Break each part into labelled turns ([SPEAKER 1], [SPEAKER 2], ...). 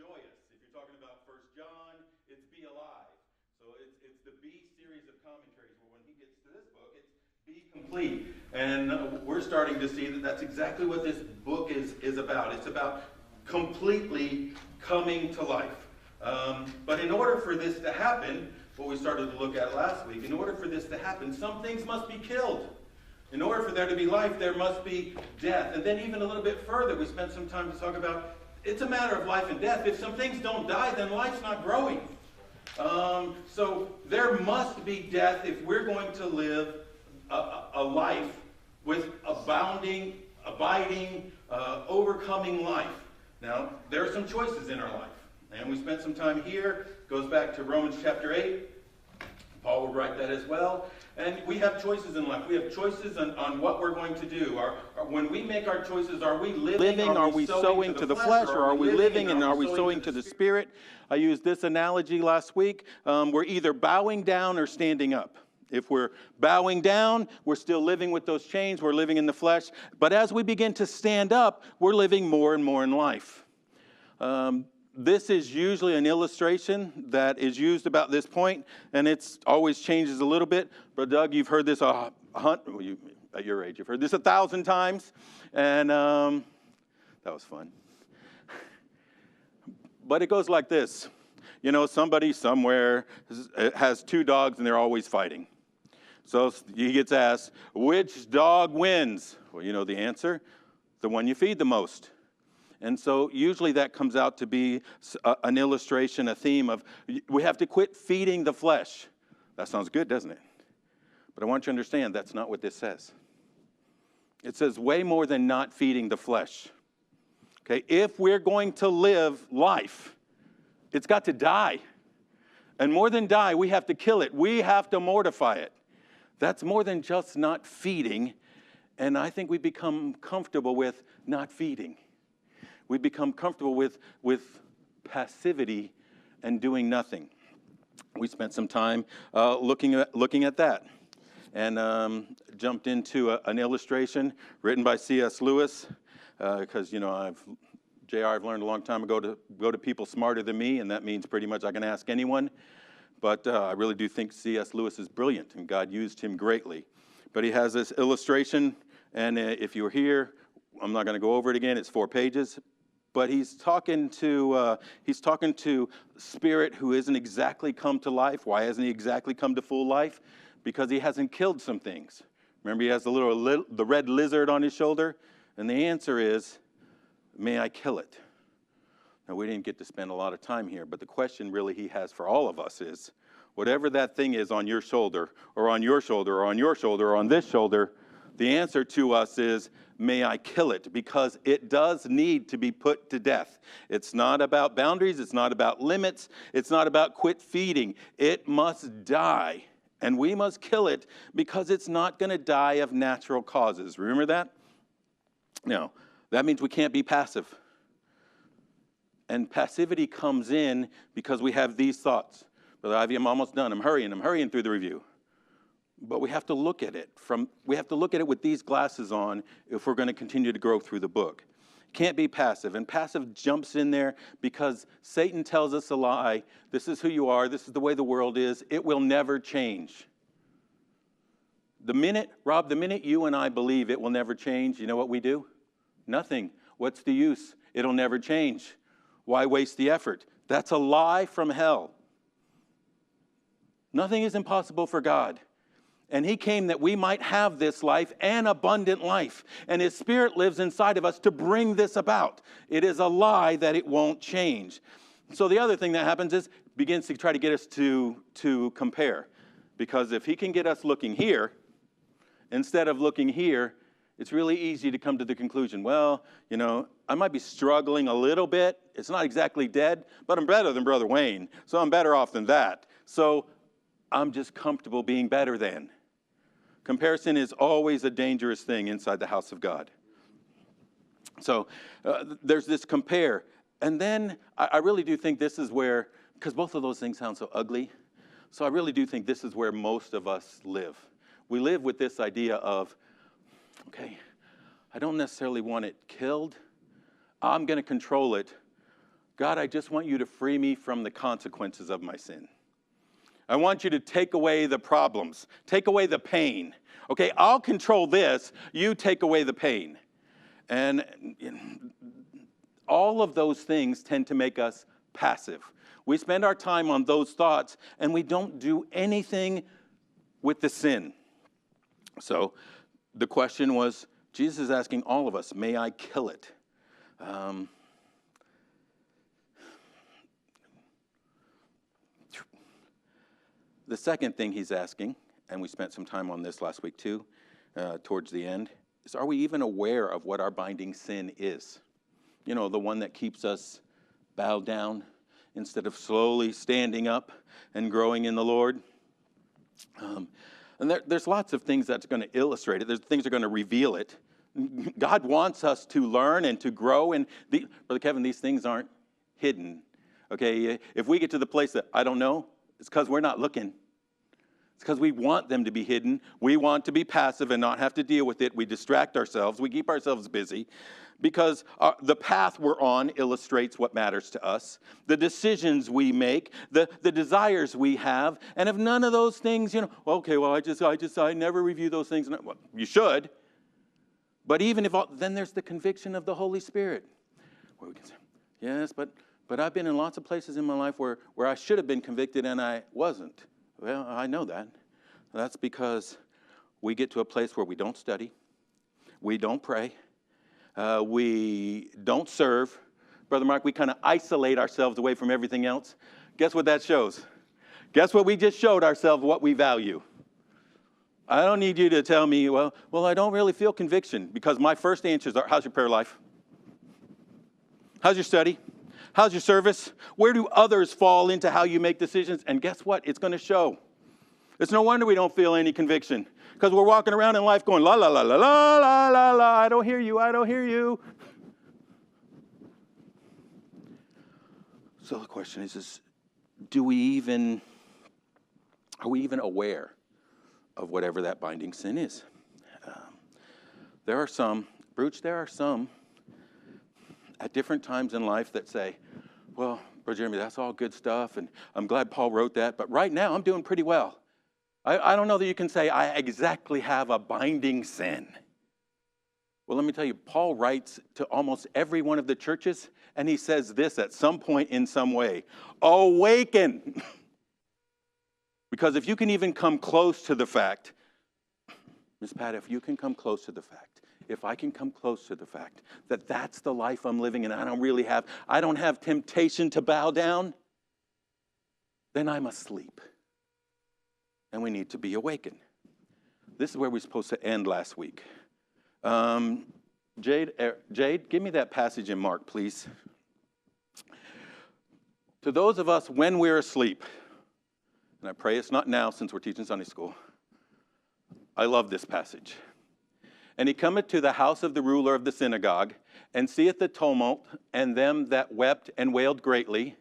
[SPEAKER 1] joyous. If you're talking about 1 John, it's be alive. So it's the B series of commentaries, where when he gets to this book, it's be complete. And we're starting to see that that's exactly what this book is about. It's about completely coming to life. But in order for this to happen, what we started to look at last week, in order for this to happen, some things must be killed. In order for there to be life, there must be death. And then even a little bit further, we spent some time to talk about it's a matter of life and death. If some things don't die, then life's not growing. So there must be death if we're going to live a life with abounding, abiding, overcoming life. Now, there are some choices in our life. And we spent some time here. Goes back to Romans chapter 8. Paul would write that as well. And we have choices in life. We have choices on what we're going to do. When we make our choices, are we living?
[SPEAKER 2] Are we sowing to the flesh? Or are we living and are we sowing to the Spirit? I used this analogy last week. We're either bowing down or standing up. If we're bowing down, we're still living with those chains. We're living in the flesh. But as we begin to stand up, we're living more and more in life. This is usually an illustration that is used about this point, and it's always changes a little bit. But Doug, you've heard this at your age, you've heard this 1,000 times, and that was fun. But it goes like this. You know, somebody somewhere has 2 dogs, and they're always fighting. So he gets asked, which dog wins? Well, you know the answer, the one you feed the most. And so usually that comes out to be an illustration, a theme of we have to quit feeding the flesh. That sounds good, doesn't it? But I want you to understand that's not what this says. It says way more than not feeding the flesh. Okay, if we're going to live life, it's got to die. And more than die, we have to kill it. We have to mortify it. That's more than just not feeding. And I think we become comfortable with not feeding. We become comfortable with passivity and doing nothing. We spent some time looking at that, and jumped into an illustration written by C.S. Lewis, because I've learned a long time ago to go to people smarter than me, and that means pretty much I can ask anyone. But I really do think C.S. Lewis is brilliant, and God used him greatly. But he has this illustration, and if you're here, I'm not going to go over it again. It's 4 pages. But he's talking to spirit who isn't exactly come to life. Why hasn't he exactly come to full life? Because he hasn't killed some things. Remember, he has the red lizard on his shoulder? And the answer is, may I kill it? Now, we didn't get to spend a lot of time here, but the question really he has for all of us is, whatever that thing is on your shoulder, or on your shoulder, or on your shoulder, or on this shoulder, the answer to us is, may I kill it? Because it does need to be put to death. It's not about boundaries. It's not about limits. It's not about quit feeding. It must die. And we must kill it because it's not going to die of natural causes. Remember that? No. That means we can't be passive. And passivity comes in because we have these thoughts. Brother Ivy, I'm almost done. I'm hurrying through the review. But we have to look at it with these glasses on if we're going to continue to grow through the book. Can't be passive. And passive jumps in there because Satan tells us a lie. This is who you are. This is the way the world is. It will never change. The minute you and I believe it will never change, you know what we do? Nothing. What's the use? It'll never change. Why waste the effort? That's a lie from hell. Nothing is impossible for God. And he came that we might have this life and abundant life. And his Spirit lives inside of us to bring this about. It is a lie that it won't change. So the other thing that happens is begins to try to get us to compare. Because if he can get us looking here, instead of looking here, it's really easy to come to the conclusion, well, I might be struggling a little bit. It's not exactly dead, but I'm better than Brother Wayne. So I'm better off than that. So I'm just comfortable being better than. Comparison is always a dangerous thing inside the house of God. So there's this compare. And then I really do think this is where, because both of those things sound so ugly, so I really do think this is where most of us live. We live with this idea of, okay, I don't necessarily want it killed. I'm going to control it, God, I just want you to free me from the consequences of my sin. I want you to take away the problems, take away the pain. Okay, I'll control this, you take away the pain. And all of those things tend to make us passive. We spend our time on those thoughts, and we don't do anything with the sin. So the question was, Jesus is asking all of us, may I kill it? The second thing he's asking, and we spent some time on this last week too, towards the end, is are we even aware of what our binding sin is? You know, the one that keeps us bowed down instead of slowly standing up and growing in the Lord. And there's lots of things that's going to illustrate it. There's things that are going to reveal it. God wants us to learn and to grow. And Brother Kevin, these things aren't hidden. Okay, if we get to the place that I don't know, it's because we're not looking. It's because we want them to be hidden. We want to be passive and not have to deal with it. We distract ourselves. We keep ourselves busy because the path we're on illustrates what matters to us. The decisions we make, the desires we have. And if none of those things, okay, well, I never review those things. Well, you should. But even if, then there's the conviction of the Holy Spirit. Where we can say, yes, but I've been in lots of places in my life where I should have been convicted and I wasn't. Well, I know that. That's because we get to a place where we don't study, we don't pray, we don't serve. Brother Mark, we kind of isolate ourselves away from everything else. Guess what that shows? Guess what we just showed ourselves what we value. I don't need you to tell me, well, I don't really feel conviction, because my first answers are, how's your prayer life? How's your study? How's your service? Where do others fall into how you make decisions? And guess what? It's going to show. It's no wonder we don't feel any conviction, because we're walking around in life going, la, la, la, la, la, la, la, la, I don't hear you, I don't hear you. So the question is are we even aware of whatever that binding sin is? There are some at different times in life that say, well, Brother Jeremy, that's all good stuff, and I'm glad Paul wrote that, but right now I'm doing pretty well. I don't know that you can say I exactly have a binding sin. Well, let me tell you, Paul writes to almost every one of the churches, and he says this at some point in some way: awaken. Because if you can even come close to the fact, Miss Pat, if you can come close to the fact, if I can come close to the fact that that's the life I'm living and I don't have temptation to bow down, then I'm asleep. And we need to be awakened. This is where we're supposed to end last week. Jade, give me that passage in Mark, please. To those of us when we're asleep, and I pray it's not now since we're teaching Sunday school, I love this passage. And he cometh to the house of the ruler of the synagogue, and seeth the tumult, and them that wept and wailed greatly.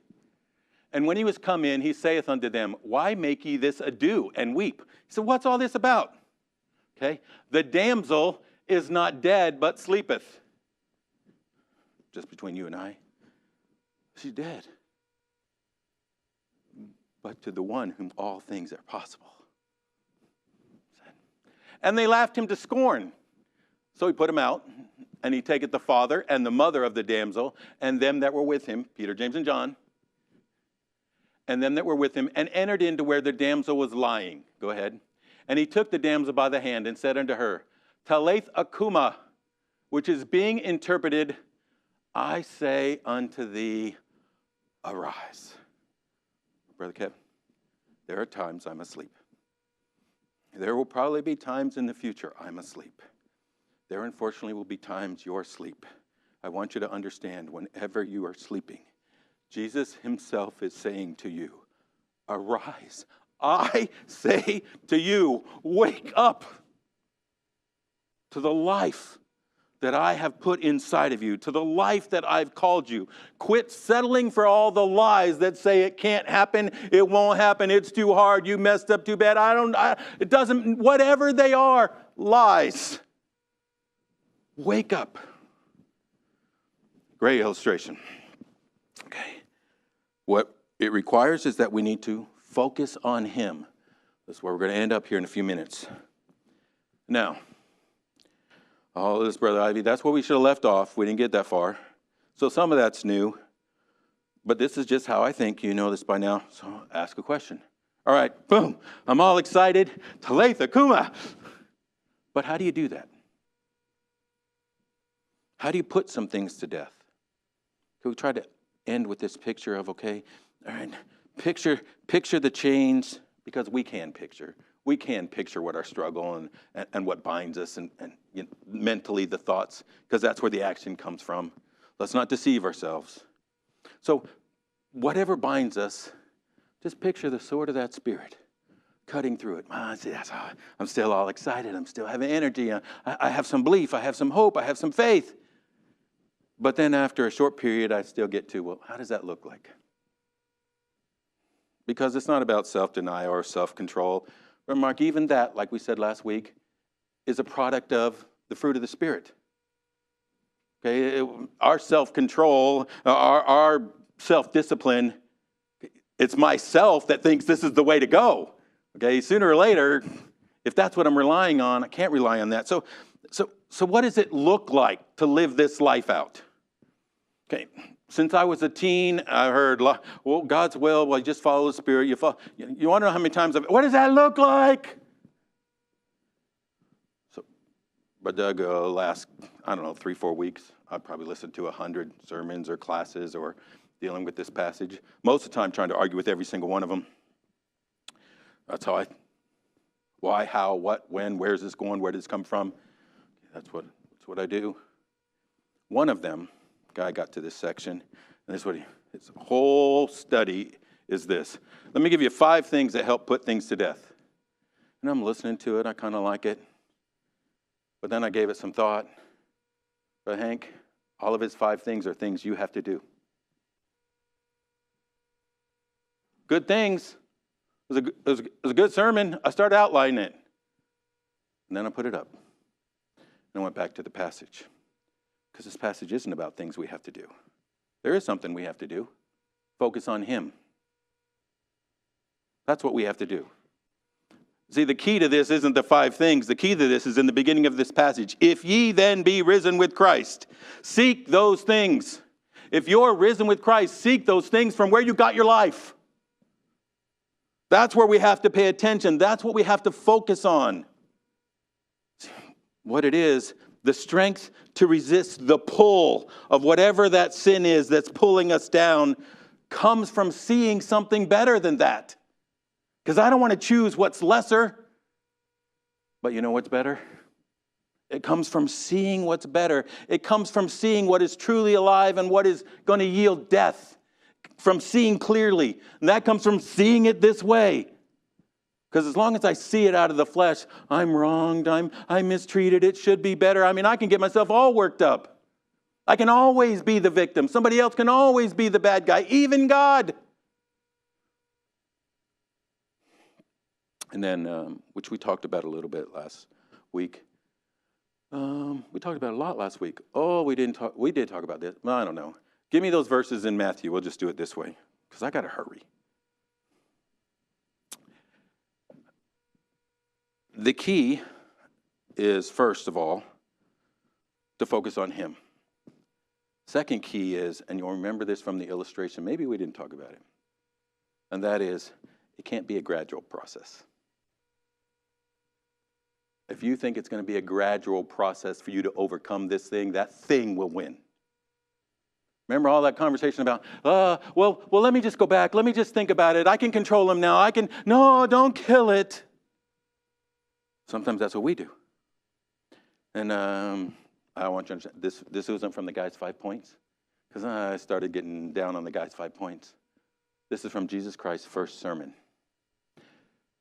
[SPEAKER 2] And when he was come in, he saith unto them, why make ye this ado and weep? He said, what's all this about? Okay, the damsel is not dead, but sleepeth. Just between you and I, she's dead. But to the one whom all things are possible. And they laughed him to scorn. So he put him out, and he taketh the father and the mother of the damsel, and them that were with him, Peter, James, and John, and them that were with him, and entered into where the damsel was lying. Go ahead. And he took the damsel by the hand and said unto her, Talitha akuma, which is being interpreted, I say unto thee, arise. Brother Kevin, there are times I'm asleep. There will probably be times in the future I'm asleep. There unfortunately will be times you're asleep. I want you to understand, whenever you are sleeping, Jesus himself is saying to you, arise. I say to you, wake up to the life that I have put inside of you, to the life that I've called you. Quit settling for all the lies that say it can't happen, it won't happen, it's too hard, you messed up too bad, it doesn't, whatever they are, lies. Wake up. Great illustration. Okay. What it requires is that we need to focus on him. That's where we're going to end up here in a few minutes. Now, all this, Brother Ivy, that's where we should have left off. We didn't get that far. So some of that's new. But this is just how I think. You know this by now. So ask a question. All right, boom. I'm all excited. Talitha Kuma. But how do you do that? How do you put some things to death? So we try to end with this picture of, okay, all right, picture the chains, because we can picture. We can picture what our struggle and what binds us and you know, mentally the thoughts, because that's where the action comes from. Let's not deceive ourselves. So whatever binds us, just picture the sword of that Spirit cutting through it. I'm still all excited. I'm still having energy. I have some belief. I have some hope. I have some faith. But then after a short period, I still get to, well, how does that look like? Because it's not about self-denial or self-control. But Mark, even that, like we said last week, is a product of the fruit of the Spirit. Okay, our self-control, our self-discipline, it's myself that thinks this is the way to go. Okay, sooner or later, if that's what I'm relying on, I can't rely on that. So what does it look like to live this life out? Okay, since I was a teen, I heard, well, God's will, well, you just follow the Spirit. You want to know how many times what does that look like? So, but Doug, last, 3-4 weeks, I probably listened to 100 sermons or classes or dealing with this passage. Most of the time trying to argue with every single one of them. That's how why, how, what, when, where's this going, where did this come from? That's what I do. One of them, guy got to this section, and this is what his whole study is this. Let me give you 5 things that help put things to death. And I'm listening to it, I kind of like it. But then I gave it some thought. But Hank, all of his 5 things are things you have to do. Good things. It was a good sermon. I started outlining it. And then I put it up. And I went back to the passage. Because this passage isn't about things we have to do. There is something we have to do. Focus on him. That's what we have to do. See, the key to this isn't the 5 things. The key to this is in the beginning of this passage. If ye then be risen with Christ, seek those things. If you're risen with Christ, seek those things from where you got your life. That's where we have to pay attention. That's what we have to focus on. What it is, the strength to resist the pull of whatever that sin is that's pulling us down comes from seeing something better than that. Because I don't want to choose what's lesser. But you know what's better? It comes from seeing what's better. It comes from seeing what is truly alive and what is going to yield death. From seeing clearly. And that comes from seeing it this way. Because as long as I see it out of the flesh, I'm wronged, I'm mistreated, it should be better. I mean, I can get myself all worked up. I can always be the victim. Somebody else can always be the bad guy, even God. And then, which we talked about a little bit last week. We talked about it a lot last week. Oh, we did talk about this. Well, I don't know. Give me those verses in Matthew. We'll just do it this way, because I got to hurry. The key is, first of all, to focus on him. Second key is, and you'll remember this from the illustration, maybe we didn't talk about it, and that is, it can't be a gradual process. If you think it's going to be a gradual process for you to overcome this thing, that thing will win. Remember all that conversation about, well, let me just go back. Let me just think about it. I can control him now. No, don't kill it. Sometimes that's what we do. And I want you to understand, this wasn't from the guy's 5 points, because I started getting down on the guy's 5 points. This is from Jesus Christ's first sermon.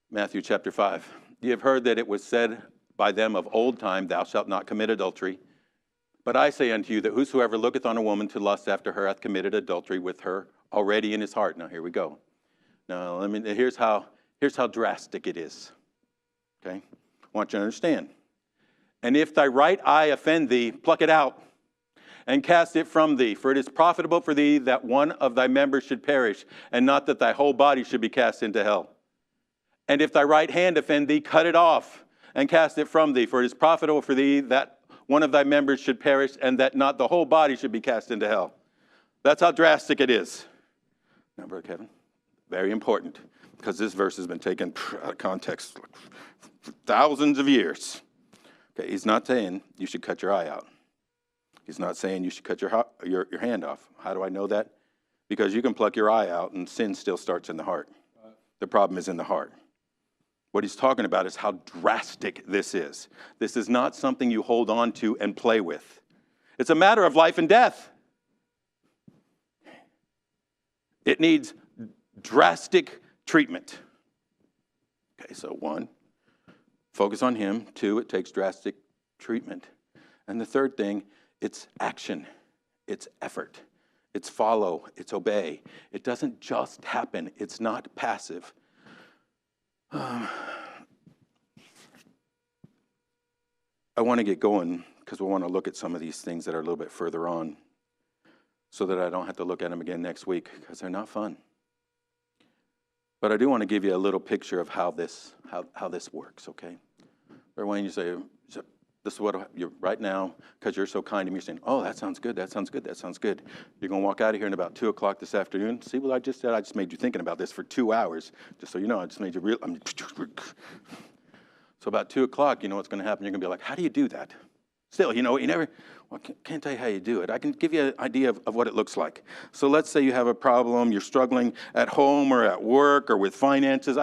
[SPEAKER 2] Matthew chapter 5. You have heard that it was said by them of old time, thou shalt not commit adultery. But I say unto you that whosoever looketh on a woman to lust after her hath committed adultery with her already in his heart. Now here we go. Now here's how drastic it is. Okay? I want you to understand. And if thy right eye offend thee, pluck it out. and cast it from thee. For it is profitable for thee that one of thy members should perish, and not that thy whole body should be cast into hell. And if thy right hand offend thee, cut it off, and cast it from thee. For it is profitable for thee that one of thy members should perish, and that not the whole body should be cast into hell. That's how drastic it is. Now, Brother Kevin, very important, because this verse has been taken out of context for thousands of years. Okay, he's not saying you should cut your eye out. He's not saying you should cut your hand off. How do I know that? Because you can pluck your eye out and sin still starts in the heart. The problem is in the heart. What he's talking about is how drastic this is. This is not something you hold on to and play with. It's a matter of life and death. It needs drastic treatment. Okay, so 1, focus on him. 2, it takes drastic treatment. And the third thing, it's action. It's effort. It's follow. It's obey. It doesn't just happen. It's not passive. I want to get going because we want to look at some of these things that are a little bit further on so that I don't have to look at them again next week because they're not fun. But I do want to give you a little picture of how this works, okay? Or when you say, this is what you're right now, because you're so kind to me, you're saying, oh, that sounds good, that sounds good, that sounds good. You're going to walk out of here in about 2 o'clock this afternoon. See what I just said? I just made you thinking about this for 2 hours. Just so you know, I just made you real. So about 2 o'clock, you know what's going to happen. You're going to be like, how do you do that? Still, you know, you never, well, can't tell you how you do it. I can give you an idea of what it looks like. So let's say you have a problem, you're struggling at home or at work or with finances.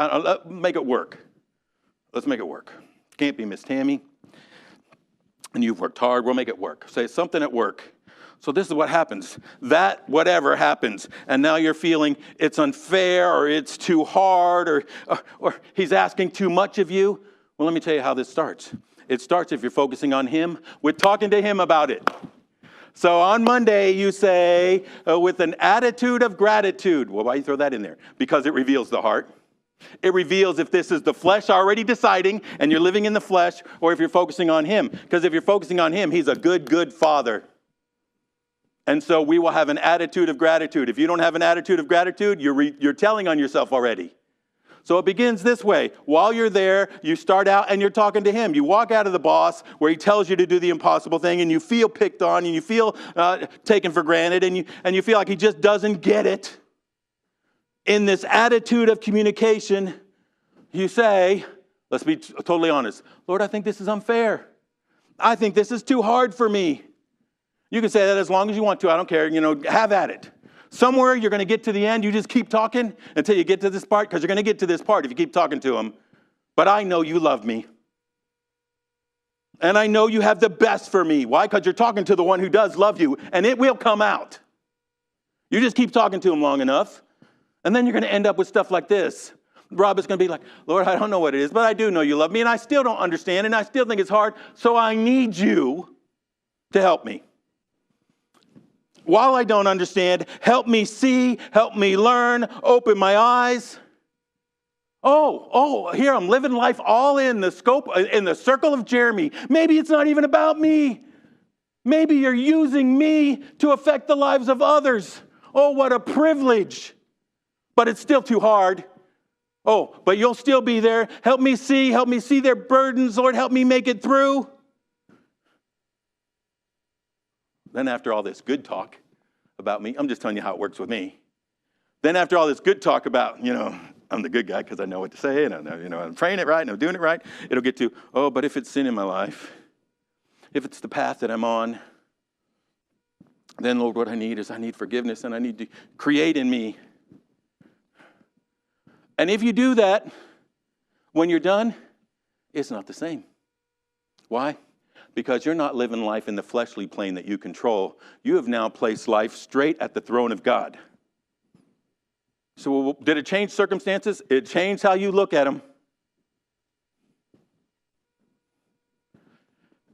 [SPEAKER 2] Make it work. Let's make it work. Can't be Miss Tammy. And you've worked hard, we'll make it work. Say something at work. So this is what happens. That whatever happens, and now you're feeling it's unfair or it's too hard or he's asking too much of you. Well, let me tell you how this starts. It starts, if you're focusing on him, with talking to him about it. So on Monday, you say, with an attitude of gratitude. Well, why do you throw that in there? Because it reveals the heart. It reveals if this is the flesh already deciding and you're living in the flesh, or if you're focusing on him. Because if you're focusing on him, he's a good father. And so we will have an attitude of gratitude. If you don't have an attitude of gratitude, you're telling on yourself already. So it begins this way. While you're there, you start out and you're talking to him. You walk out of the boss where he tells you to do the impossible thing, and you feel picked on and you feel taken for granted, and you feel like he just doesn't get it. In this attitude of communication, you say, let's be totally honest, Lord, I think this is unfair. I think this is too hard for me. You can say that as long as you want to. I don't care. Have at it. Somewhere you're going to get to the end. You just keep talking until you get to this part, because you're going to get to this part if you keep talking to him. But I know you love me. And I know you have the best for me. Why? Because you're talking to the one who does love you, and it will come out. You just keep talking to him long enough. And then you're going to end up with stuff like this. Rob is going to be like, Lord, I don't know what it is, but I do know you love me, and I still don't understand, and I still think it's hard, so I need you to help me. While I don't understand, help me see, help me learn, open my eyes. Oh, here I'm living life all in the scope, in the circle of Jeremy. Maybe it's not even about me. Maybe you're using me to affect the lives of others. Oh, what a privilege. But it's still too hard. Oh, but you'll still be there. Help me see their burdens. Lord, help me make it through. Then after all this good talk about me, I'm just telling you how it works with me. Then after all this good talk about, I'm the good guy because I know what to say, and I'm praying it right, and I'm doing it right, it'll get to, but if it's sin in my life, if it's the path that I'm on, then Lord, what I need is forgiveness, and I need to create in me. And if you do that, when you're done, it's not the same. Why? Because you're not living life in the fleshly plane that you control. You have now placed life straight at the throne of God. So did it change circumstances? It changed how you look at them.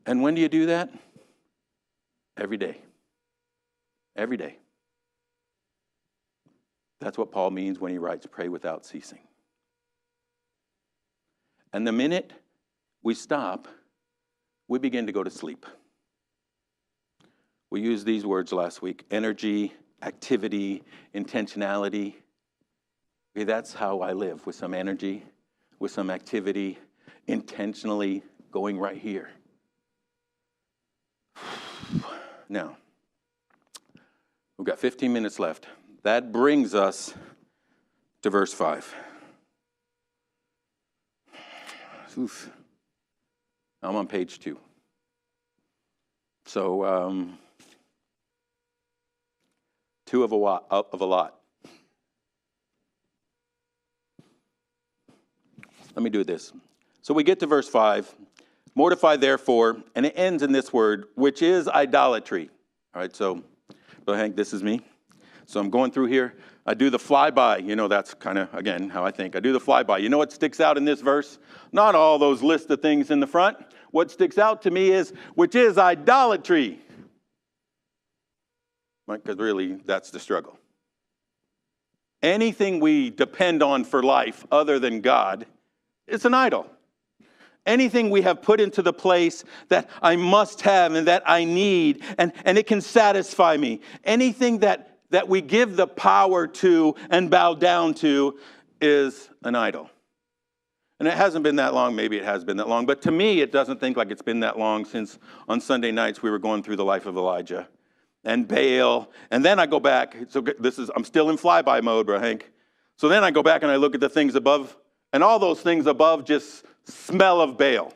[SPEAKER 2] And when do you do that? Every day. Every day. That's what Paul means when he writes, pray without ceasing. And the minute we stop, we begin to go to sleep. We used these words last week: energy, activity, intentionality. Okay, that's how I live, with some energy, with some activity, intentionally going right here. Now, we've got 15 minutes left. That brings us to verse 5. Oof. I'm on page 2. So, 2 of a lot. Let me do this. So we get to verse 5. Mortify therefore, and it ends in this word, which is idolatry. All right, so, Brother Hank, this is me. So I'm going through here. I do the flyby. You know, that's kind of, again, how I think. I do the flyby. You know what sticks out in this verse? Not all those list of things in the front. What sticks out to me is, which is idolatry. Because really, that's the struggle. Anything we depend on for life other than God, it's an idol. Anything we have put into the place that I must have and that I need, and it can satisfy me. Anything that we give the power to and bow down to is an idol. And it hasn't been that long. Maybe it has been that long. But to me, it doesn't think like it's been that long since on Sunday nights we were going through the life of Elijah and Baal. And then I go back. So I'm still in flyby mode, Bro Hank. So then I go back and I look at the things above. And all those things above just smell of Baal.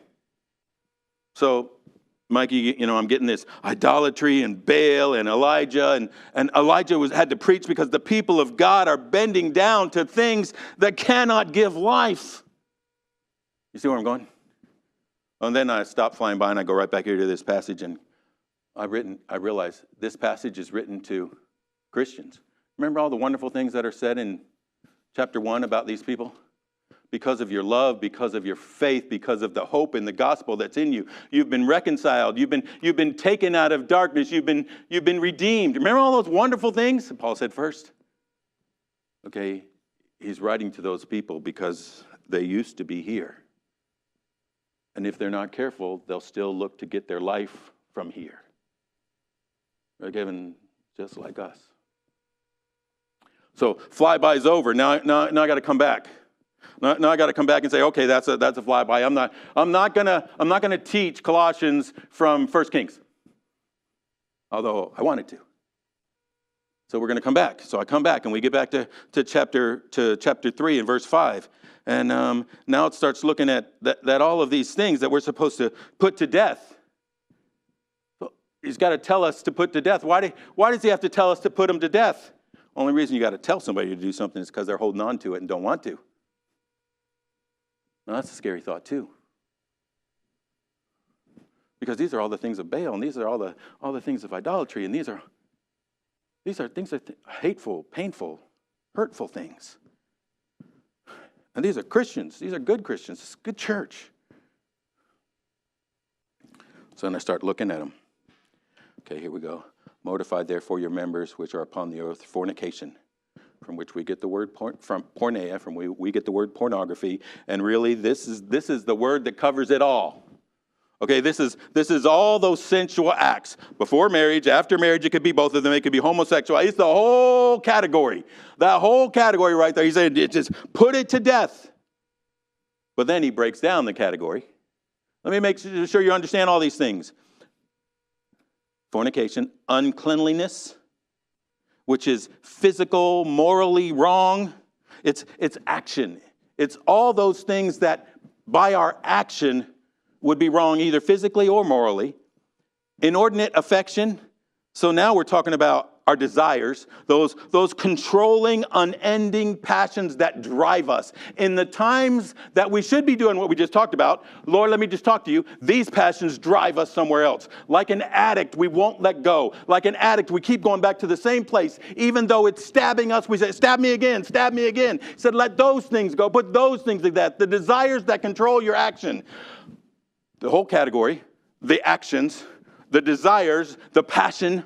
[SPEAKER 2] So, Mikey, I'm getting this idolatry and Baal and Elijah. And Elijah had to preach because the people of God are bending down to things that cannot give life. You see where I'm going? And then I stop flying by and I go right back here to this passage. And I realize this passage is written to Christians. Remember all the wonderful things that are said in chapter 1 about these people? Because of your love, because of your faith, because of the hope in the gospel that's in you. You've been reconciled. You've been taken out of darkness. You've been redeemed. Remember all those wonderful things? Paul said first. Okay, he's writing to those people because they used to be here. And if they're not careful, they'll still look to get their life from here. They're given just like us. So flyby's over. Now I got to come back. Now I got to come back and say, okay, that's a flyby. I'm not gonna teach Colossians from 1 Kings, although I wanted to. So we're going to come back. So I come back and we get back to chapter 3 and verse 5, and now it starts looking at that all of these things that we're supposed to put to death. So he's got to tell us to put to death. Why does he have to tell us to put them to death? Only reason you got to tell somebody to do something is because they're holding on to it and don't want to. Now, that's a scary thought, too. Because these are all the things of Baal, and these are all the things of idolatry, and these are things that hateful, painful, hurtful things. And these are Christians. These are good Christians. It's a good church. So then I start looking at them. Okay, here we go. Mortify, therefore, your members which are upon the earth, fornication, from which we get the word from porneia, from we get the word pornography, and really this is the word that covers it all. Okay, this is all those sensual acts. Before marriage, after marriage, it could be both of them. It could be homosexual. It's the whole category. That whole category right there. He said, just put it to death. But then he breaks down the category. Let me make sure you understand all these things. Fornication, uncleanliness, which is physical, morally wrong. It's action. It's all those things that by our action would be wrong either physically or morally. Inordinate affection. So now we're talking about our desires, those controlling, unending passions that drive us. In the times that we should be doing what we just talked about, Lord, let me just talk to you, these passions drive us somewhere else. Like an addict, we won't let go. Like an addict, we keep going back to the same place. Even though it's stabbing us, we say, stab me again, stab me again. He said, let those things go, put those things like that. The desires that control your action. The whole category, the actions, the desires, the passion,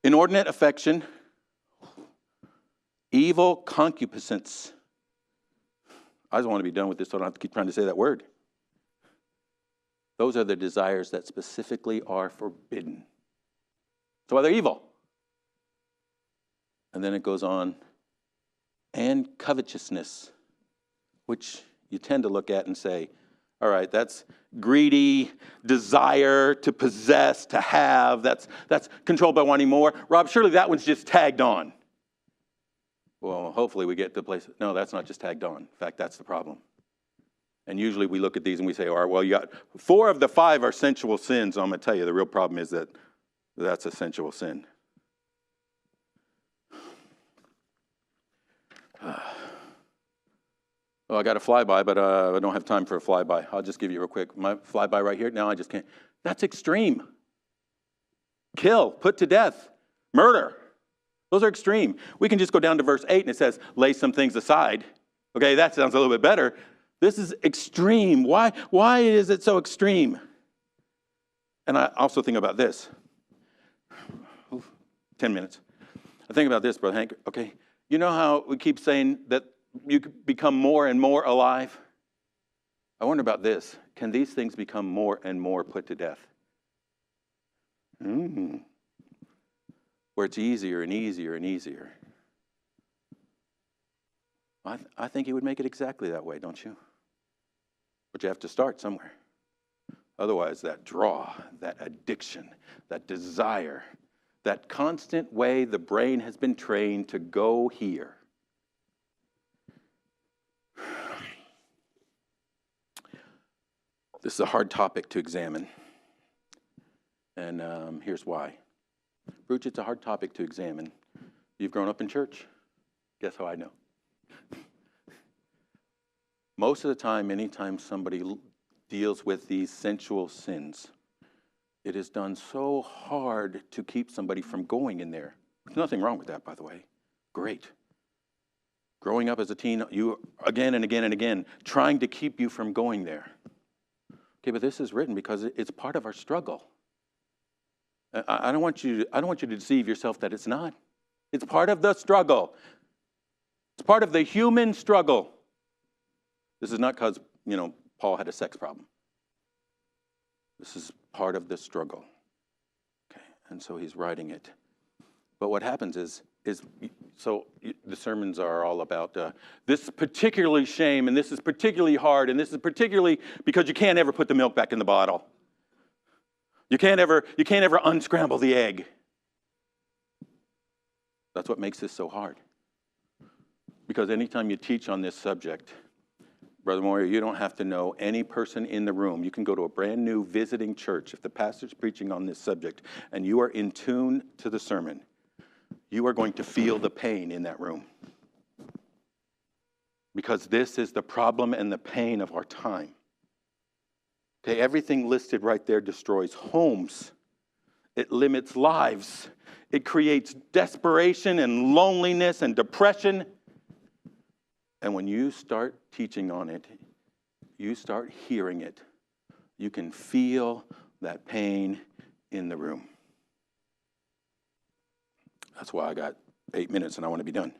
[SPEAKER 2] inordinate affection, evil concupiscence. I just want to be done with this so I don't have to keep trying to say that word. Those are the desires that specifically are forbidden. That's why they're evil. And then it goes on, and covetousness, which you tend to look at and say, all right, that's greedy desire to possess, to have. That's controlled by wanting more. Rob, surely that one's just tagged on. Well, hopefully we get to the place. No, that's not just tagged on. In fact, that's the problem. And usually we look at these and we say, all right, well, you got 4 of the 5 are sensual sins. I'm going to tell you, the real problem is that that's a sensual sin. Well, I got a flyby, but I don't have time for a flyby. I'll just give you real quick. My flyby right here. No, I just can't. That's extreme. Kill, put to death, murder. Those are extreme. We can just go down to verse 8 and it says, lay some things aside. Okay, that sounds a little bit better. This is extreme. Why is it so extreme? And I also think about this. 10 minutes. I think about this, Brother Hank. Okay, you know how we keep saying that you become more and more alive? I wonder about this. Can these things become more and more put to death? Where it's easier and easier and easier. I think he would make it exactly that way, don't you? But you have to start somewhere. Otherwise, that draw, that addiction, that desire, that constant way the brain has been trained to go here. This is a hard topic to examine. And here's why. Bruce, it's a hard topic to examine. You've grown up in church. Guess how I know? Most of the time, anytime somebody deals with these sensual sins, it is done so hard to keep somebody from going in there. There's nothing wrong with that, by the way. Great. Growing up as a teen, you again and again and again, trying to keep you from going there. Okay, but this is written because it's part of our struggle. I don't want you to deceive yourself that it's not. It's part of the struggle. It's part of the human struggle. This is not because, Paul had a sex problem. This is part of the struggle. Okay, and so he's writing it. But what happens is the sermons are all about this is particularly shame, and this is particularly hard, and this is particularly because you can't ever put the milk back in the bottle. You can't ever unscramble the egg. That's what makes this so hard. Because anytime you teach on this subject, Brother Moyer, you don't have to know any person in the room. You can go to a brand new visiting church. If the pastor's preaching on this subject and you are in tune to the sermon, you are going to feel the pain in that room. Because this is the problem and the pain of our time. Okay, everything listed right there destroys homes. It limits lives. It creates desperation and loneliness and depression. And when you start teaching on it, you start hearing it, you can feel that pain in the room. That's why I got 8 minutes and I want to be done.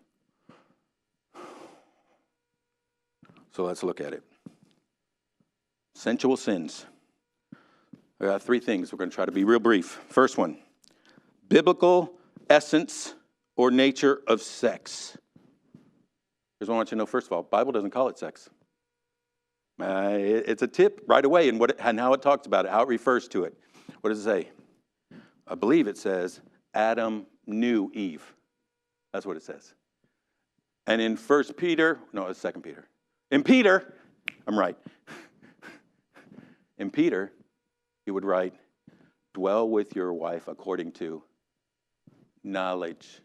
[SPEAKER 2] So let's look at it. Sensual sins. I got 3 things. We're going to try to be real brief. First one, biblical essence or nature of sex. Here's what I want you to know. First of all, Bible doesn't call it sex. It's a tip right away in and how it talks about it, how it refers to it. What does it say? I believe it says Adam knew Eve. That's what it says. And in 1 Peter, no, it's 2 Peter. In Peter, I'm right. In Peter, he would write, dwell with your wife according to knowledge.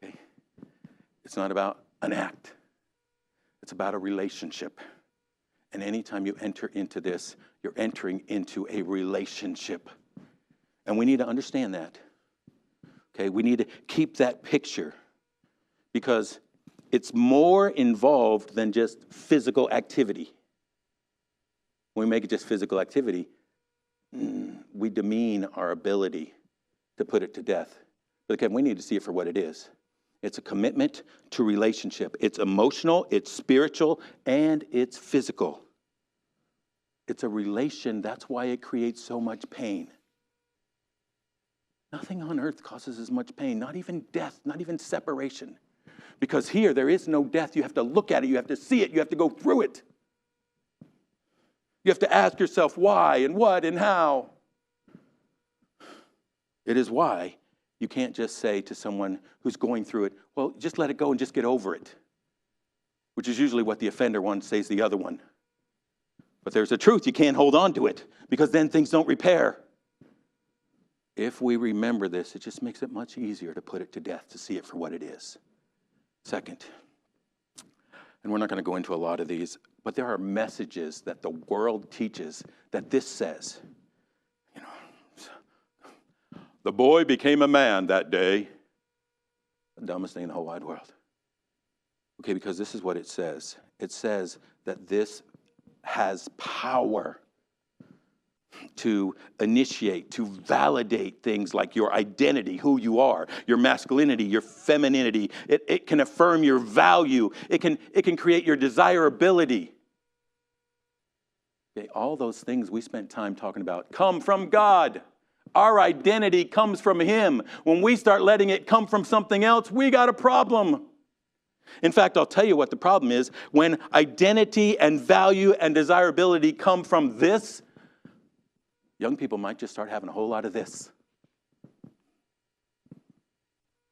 [SPEAKER 2] Okay? It's not about an act. It's about a relationship. And anytime you enter into this, you're entering into a relationship. And we need to understand that. Okay, we need to keep that picture because it's more involved than just physical activity. When we make it just physical activity, we demean our ability to put it to death. But again, we need to see it for what it is. It's a commitment to relationship. It's emotional, it's spiritual, and it's physical. It's a relation. That's why it creates so much pain. Nothing on earth causes as much pain, not even death, not even separation. Because here, there is no death. You have to look at it. You have to see it. You have to go through it. You have to ask yourself why and what and how. It is why you can't just say to someone who's going through it, well, just let it go and just get over it, which is usually what the offender one says to the other one. But there's a truth. You can't hold on to it because then things don't repair. If we remember this, it just makes it much easier to put it to death, to see it for what it is. Second, and we're not going to go into a lot of these, but there are messages that the world teaches that this says. You know, the boy became a man that day. The dumbest thing in the whole wide world. Okay, because this is what it says. It says that this has power to initiate, to validate things like your identity, who you are, your masculinity, your femininity. It can affirm your value. It can create your desirability. Okay, all those things we spent time talking about come from God. Our identity comes from Him. When we start letting it come from something else, we got a problem. In fact, I'll tell you what the problem is. When identity and value and desirability come from this, young people might just start having a whole lot of this.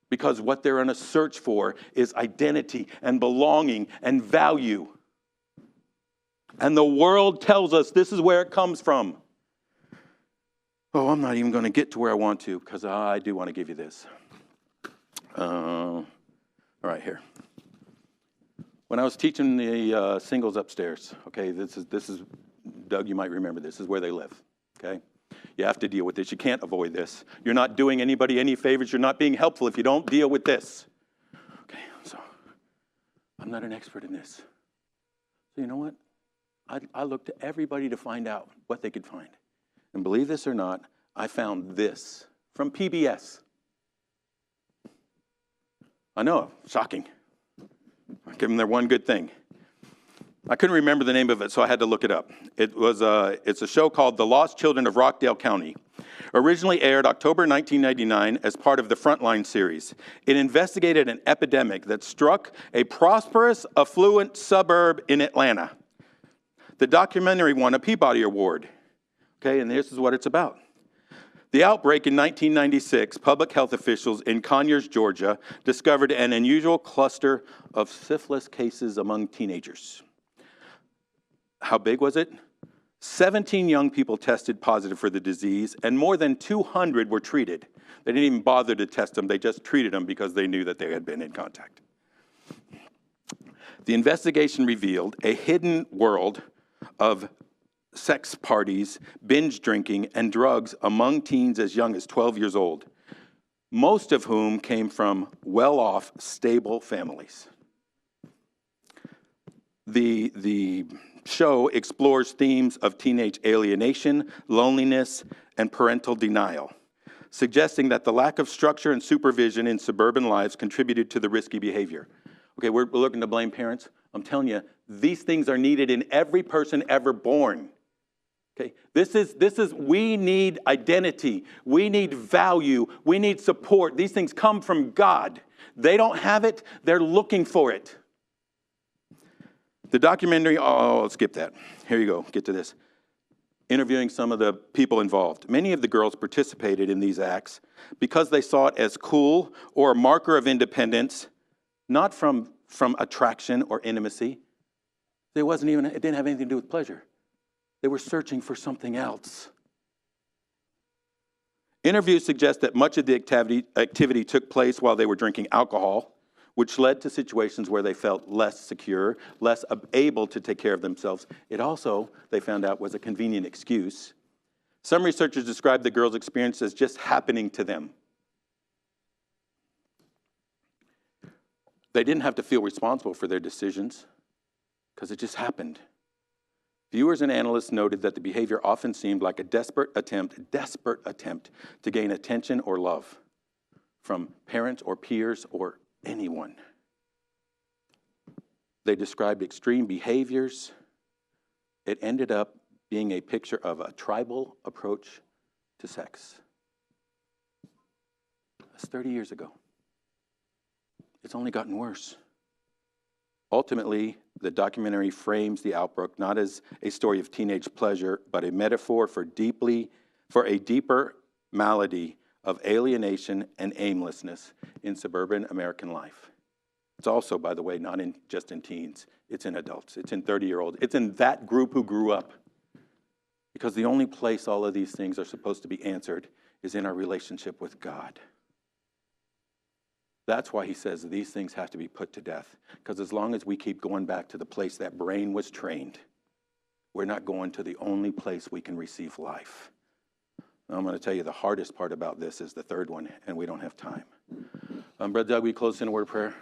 [SPEAKER 2] Because what they're on a search for is identity and belonging and value. And the world tells us this is where it comes from. Oh, I'm not even going to get to where I want to because I do want to give you this. All right, here. When I was teaching the singles upstairs, okay, this is Doug, you might remember this is where they live. Okay? You have to deal with this. You can't avoid this. You're not doing anybody any favors. You're not being helpful if you don't deal with this. Okay, so I'm not an expert in this. So you know what? I looked to everybody to find out what they could find. And believe this or not, I found this from PBS. I know, shocking. I give them their one good thing. I couldn't remember the name of it, so I had to look it up. It's a show called The Lost Children of Rockdale County. Originally aired October 1999 as part of the Frontline series. It investigated an epidemic that struck a prosperous, affluent suburb in Atlanta. The documentary won a Peabody Award. Okay, and this is what it's about. The outbreak in 1996, public health officials in Conyers, Georgia, discovered an unusual cluster of syphilis cases among teenagers. How big was it? 17 young people tested positive for the disease, and more than 200 were treated. They didn't even bother to test them. They just treated them because they knew that they had been in contact. The investigation revealed a hidden world of sex parties, binge drinking, and drugs among teens as young as 12 years old, most of whom came from well-off, stable families. The show explores themes of teenage alienation, loneliness, and parental denial, suggesting that the lack of structure and supervision in suburban lives contributed to the risky behavior. Okay, we're looking to blame parents. I'm telling you, these things are needed in every person ever born. Okay, we need identity. We need value. We need support. These things come from God. They don't have it. They're looking for it. The documentary, I'll skip that. Here you go, get to this. Interviewing some of the people involved. Many of the girls participated in these acts because they saw it as cool or a marker of independence, not from attraction or intimacy. It didn't have anything to do with pleasure. They were searching for something else. Interviews suggest that much of the activity took place while they were drinking alcohol, which led to situations where they felt less secure, less able to take care of themselves. It also, they found out, was a convenient excuse. Some researchers described the girls' experience as just happening to them. They didn't have to feel responsible for their decisions because it just happened. Viewers and analysts noted that the behavior often seemed like a desperate attempt to gain attention or love from parents or peers or anyone. They described extreme behaviors. It ended up being a picture of a tribal approach to sex. That's 30 years ago. It's only gotten worse. Ultimately, the documentary frames the outbreak not as a story of teenage pleasure, but a metaphor for a deeper malady of alienation and aimlessness in suburban American life. It's also, by the way, not just in teens. It's in adults. It's in 30-year-olds. It's in that group who grew up. Because the only place all of these things are supposed to be answered is in our relationship with God. That's why he says these things have to be put to death. Because as long as we keep going back to the place that brain was trained, we're not going to the only place we can receive life. Now, I'm going to tell you the hardest part about this is the third one, and we don't have time. Brother Doug, will you close in a word of prayer?